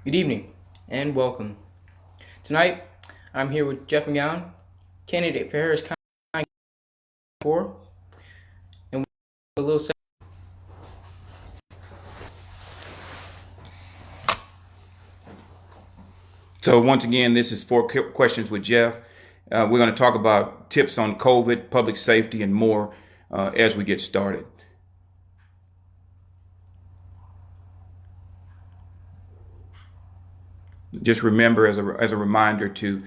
Good evening and welcome. Tonight, I'm here with Jeff McGowen, candidate for Harris County 4, and a little. So once again, this is Four Questions with Jeff. We're going to talk about tips on COVID, public safety, and more as we get started. Just remember as a reminder to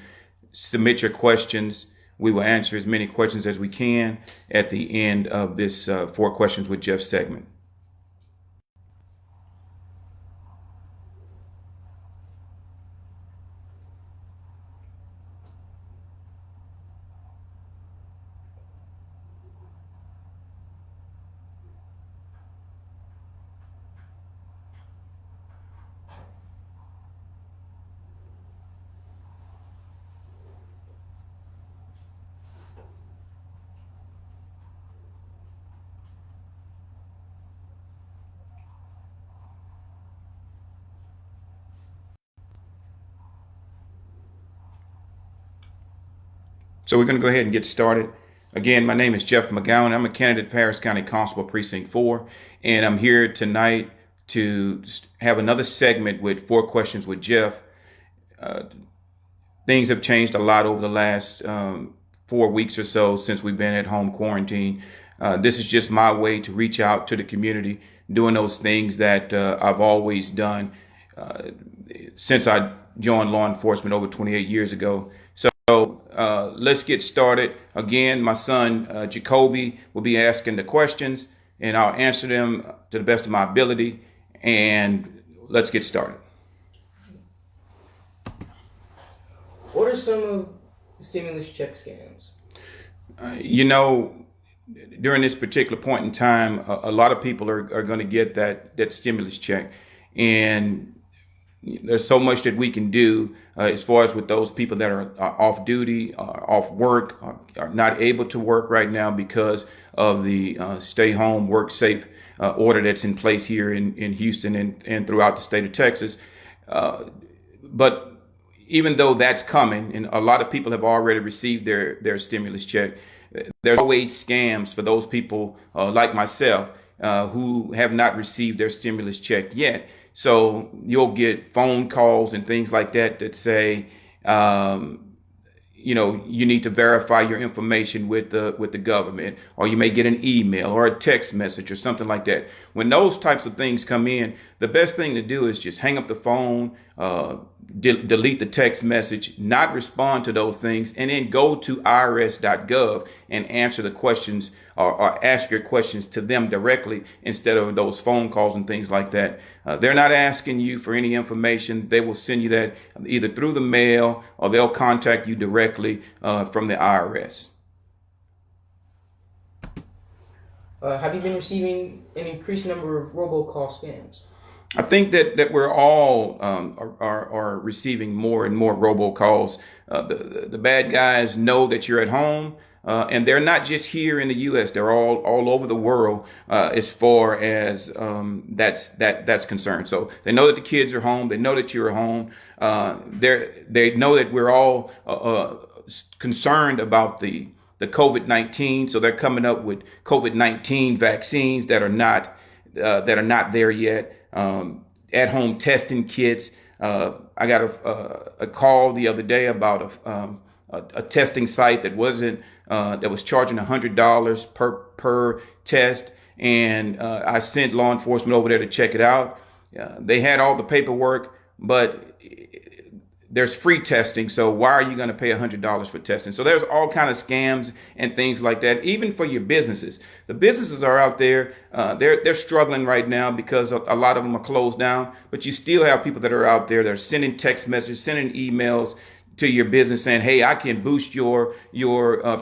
submit your questions. We will answer as many questions as we can at the end of this Four Questions with Jeff segment. So we're going to go ahead and get started. Again, my name is Jeff McGowen. I'm a candidate for Harris County Constable Precinct 4, and I'm here tonight to have another segment with Four Questions with Jeff. Things have changed a lot over the last 4 weeks or so since we've been at home quarantine. This is just my way to reach out to the community, doing those things that I've always done since I joined law enforcement over 28 years ago. So let's get started. Again, my son Jacoby will be asking the questions, and I'll answer them to the best of my ability. And let's get started. What are some of the stimulus check scams? During this particular point in time, a lot of people are going to get that stimulus check, and there's so much that we can do as far as with those people that are off duty, off work, are not able to work right now because of the stay home, work safe order that's in place here in Houston and throughout the state of Texas. But even though that's coming, and a lot of people have already received their stimulus check, there's always scams for those people like myself who have not received their stimulus check yet. So you'll get phone calls and things like that say, you need to verify your information with the government, or you may get an email or a text message or something like that. When those types of things come in, the best thing to do is just hang up the phone, delete the text message, not respond to those things, and then go to irs.gov and answer the questions or ask your questions to them directly instead of those phone calls and things like that. They're not asking you for any information. They will send you that either through the mail or they'll contact you directly from the IRS. Have you been receiving an increased number of robocall scams? I think that we're all are receiving more and more robocalls. The bad guys know that you're at home, and they're not just here in the U.S. They're all over the world as far as that's concerned. So they know that the kids are home. They know that you're home. They know that we're all concerned about the COVID-19. So they're coming up with COVID-19 vaccines that are not there yet. At-home testing kits. I got a call the other day about a testing site that was charging $100 per test, and I sent law enforcement over there to check it out. They had all the paperwork, but there's free testing, so why are you going to pay $100 for testing? So there's all kind of scams and things like that, even for your businesses. The businesses are out there. They're struggling right now because a lot of them are closed down, but you still have people that are out there that are sending text messages, sending emails to your business saying, hey, I can boost your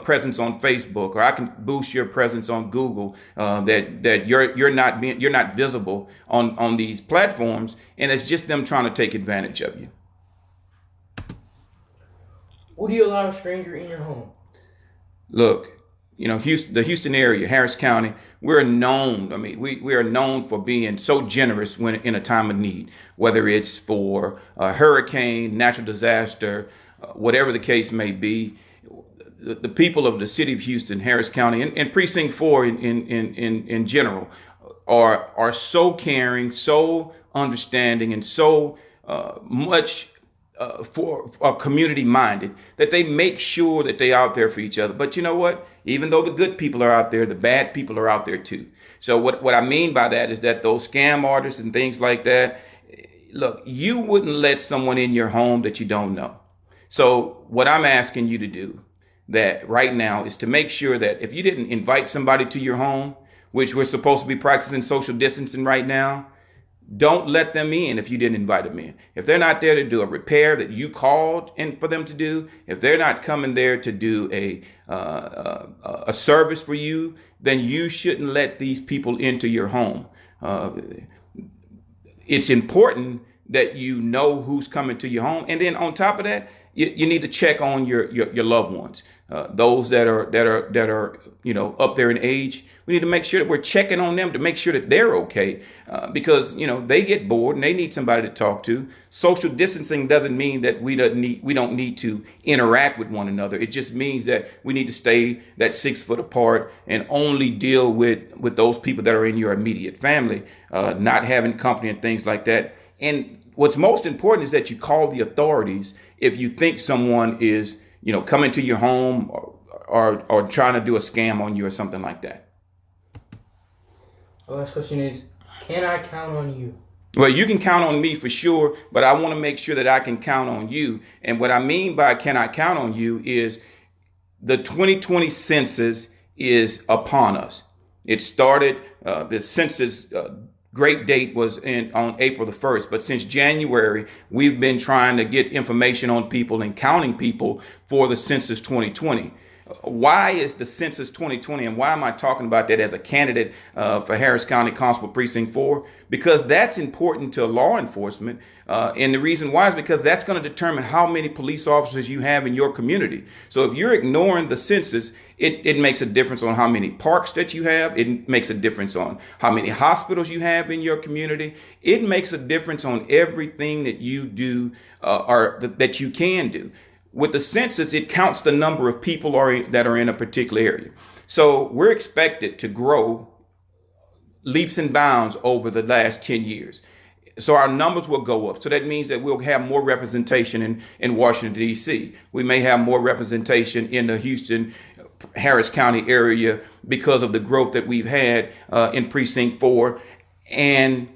presence on Facebook, or I can boost your presence on Google, that you're not visible on these platforms, and it's just them trying to take advantage of you. Would you allow a stranger in your home? Look, Houston, the Houston area, Harris County, we're known. I mean, we are known for being so generous when in a time of need, whether it's for a hurricane, natural disaster, whatever the case may be. The people of the city of Houston, Harris County, and Precinct 4 in general are so caring, so understanding, and so much for community minded that they make sure that they out there for each other. But you know what? Even though the good people are out there, the bad people are out there too. So what I mean by that is that those scam artists and things like that, look, you wouldn't let someone in your home that you don't know. So what I'm asking you to do that right now is to make sure that if you didn't invite somebody to your home, which we're supposed to be practicing social distancing right now, don't let them in if you didn't invite them in. If they're not there to do a repair that you called in for them to do, if they're not coming there to do a service for you, then you shouldn't let these people into your home. It's important that you know who's coming to your home, and then on top of that, you need to check on your loved ones, those that are up there in age. We need to make sure that we're checking on them to make sure that they're okay, because they get bored and they need somebody to talk to. Social distancing doesn't mean that we don't need to interact with one another. It just means that we need to stay that 6 foot apart and only deal with those people that are in your immediate family, not having company and things like that. And what's most important is that you call the authorities if you think someone is, coming to your home or trying to do a scam on you or something like that. The last question is, can I count on you? Well, you can count on me for sure, but I want to make sure that I can count on you. And what I mean by can I count on you is the 2020 census is upon us. It started, the census great date was on April the 1st. But since January, we've been trying to get information on people and counting people for the Census 2020. Why is the Census 2020, and why am I talking about that as a candidate for Harris County Constable Precinct 4? Because that's important to law enforcement. And the reason why is because that's going to determine how many police officers you have in your community. So if you're ignoring the census, it makes a difference on how many parks that you have. It makes a difference on how many hospitals you have in your community. It makes a difference on everything that you do or that you can do. With the census, it counts the number of people that are in a particular area. So we're expected to grow leaps and bounds over the last 10 years. So our numbers will go up. So that means that we'll have more representation in Washington, D.C. We may have more representation in the Houston, Harris County area because of the growth that we've had in Precinct 4. And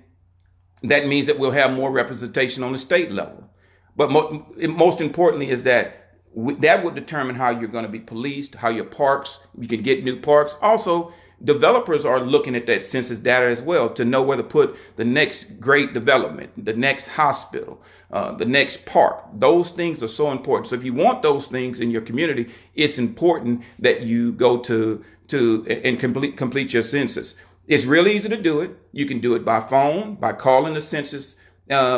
that means that we'll have more representation on the state level. But most importantly is that that will determine how you're going to be policed, how your parks, you can get new parks. Also, developers are looking at that census data as well to know where to put the next great development, the next hospital, the next park. Those things are so important. So if you want those things in your community, it's important that you go to and complete your census. It's really easy to do it. You can do it by phone, by calling the census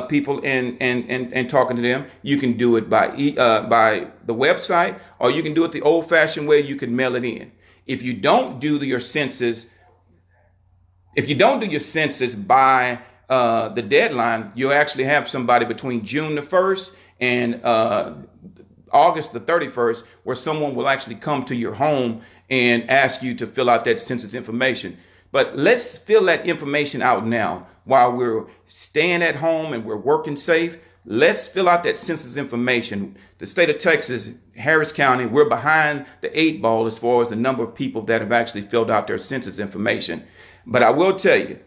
people and talking to them. You can do it by the website, or you can do it the old-fashioned way. You can mail it in. If you don't do your census by the deadline, you'll actually have somebody between June the 1st and August the 31st, where someone will actually come to your home and ask you to fill out that census information. But let's fill that information out now while we're staying at home and we're working safe. Let's fill out that census information. The state of Texas, Harris County, we're behind the 8 ball as far as the number of people that have actually filled out their census information. But I will tell you,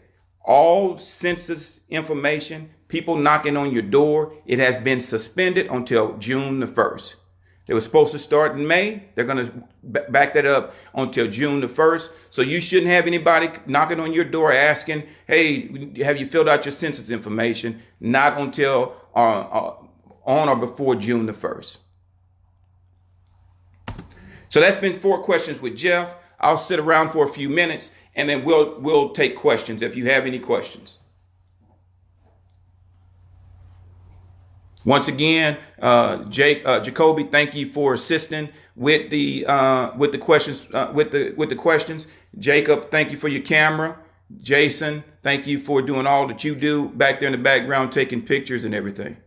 all census information, people knocking on your door, it has been suspended until June the 1st. They were supposed to start in May. They're going to back that up until June the 1st. So you shouldn't have anybody knocking on your door asking, hey, have you filled out your census information? Not until on or before June the 1st. So that's been 4 questions with Jeff. I'll sit around for a few minutes and then we'll take questions if you have any questions. Once again, Jacoby, thank you for assisting with the questions with the questions. Jacob, thank you for your camera. Jason, thank you for doing all that you do back there in the background, taking pictures and everything.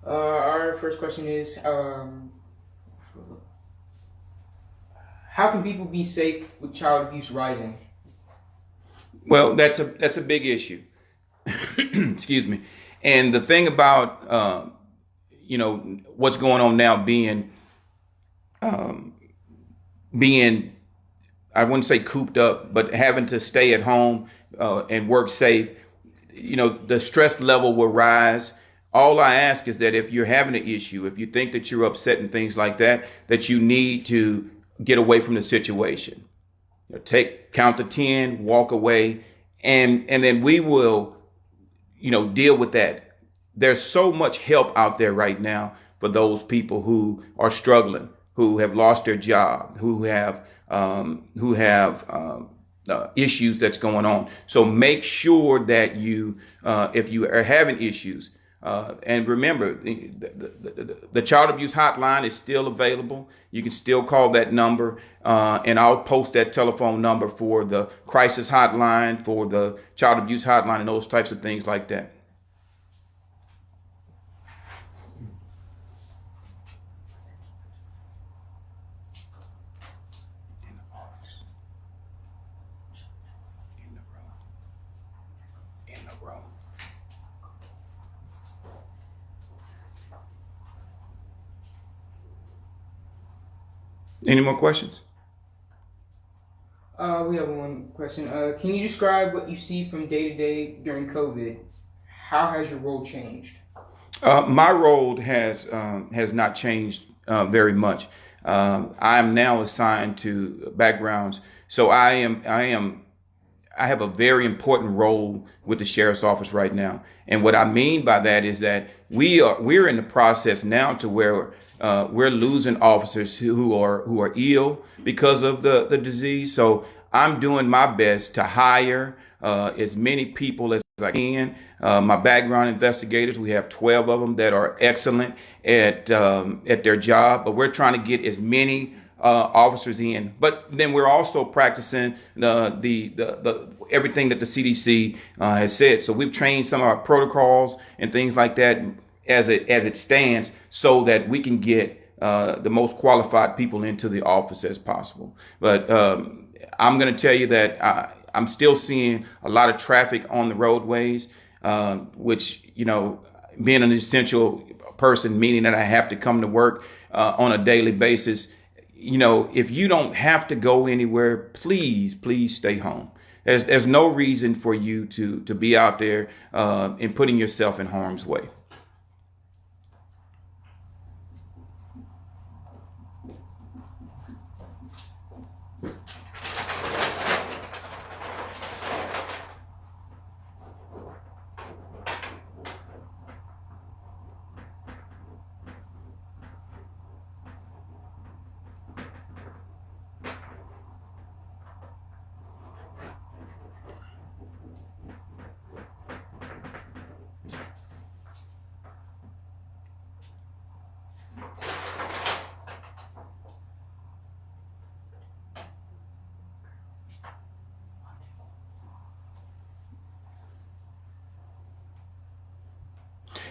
Our first question is, how can people be safe with child abuse rising? Well, that's a big issue. Excuse me. And the thing about what's going on now being I wouldn't say cooped up, but having to stay at home and work safe, the stress level will rise. All I ask is that if you're having an issue, if you think that you're upset and things like that, that you need to get away from the situation. Count to 10, walk away, and then we will, deal with that. There's so much help out there right now for those people who are struggling, who have lost their job, who have issues that's going on. So make sure that you, if you are having issues, and remember, the child abuse hotline is still available. You can still call that number, and I'll post that telephone number for the crisis hotline, for the child abuse hotline, and those types of things like that. Any more questions? We have one question. Can you describe what you see from day to day during COVID? How has your role changed? My role has not changed very much. I am now assigned to backgrounds, so I have a very important role with the sheriff's office right now. And what I mean by that is that we're in the process now to where we're losing officers who are ill because of the disease. So I'm doing my best to hire as many people as I can. My background investigators, we have 12 of them that are excellent at their job, but we're trying to get as many officers in. But then we're also practicing the everything that the CDC has said. So we've trained some of our protocols and things like that as it stands, so that we can get the most qualified people into the office as possible. But I'm going to tell you that I'm still seeing a lot of traffic on the roadways, which, being an essential person, meaning that I have to come to work on a daily basis. If you don't have to go anywhere, please stay home. There's no reason for you to be out there and putting yourself in harm's way.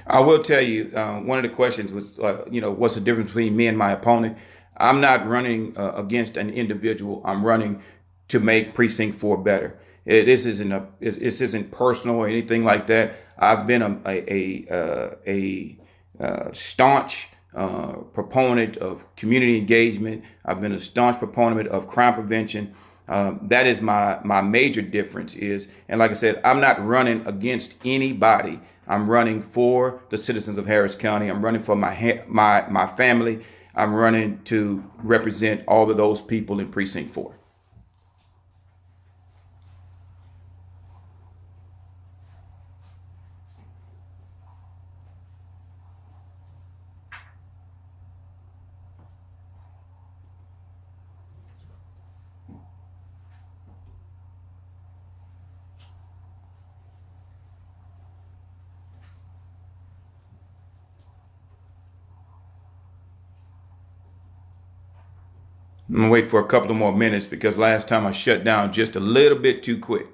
I will tell you, one of the questions was, what's the difference between me and my opponent? I'm not running against an individual. I'm running to make Precinct 4 better. This isn't personal or anything like that. I've been a staunch proponent of community engagement. I've been a staunch proponent of crime prevention. That is my major difference is, and like I said, I'm not running against anybody. I'm running for the citizens of Harris County. I'm running for my family. I'm running to represent all of those people in Precinct 4. I'm gonna wait for a couple of more minutes because last time I shut down just a little bit too quick.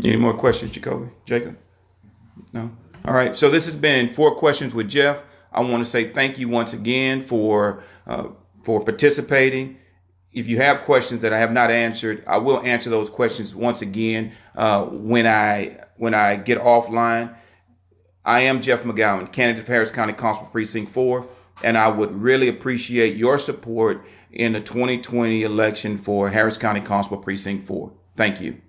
Any more questions, Jacob? No? All right. So this has been 4 Questions with Jeff. I want to say thank you once again for participating. If you have questions that I have not answered, I will answer those questions once again when I get offline. I am Jeff McGowen, candidate for Harris County Constable Precinct 4, and I would really appreciate your support in the 2020 election for Harris County Constable Precinct 4. Thank you.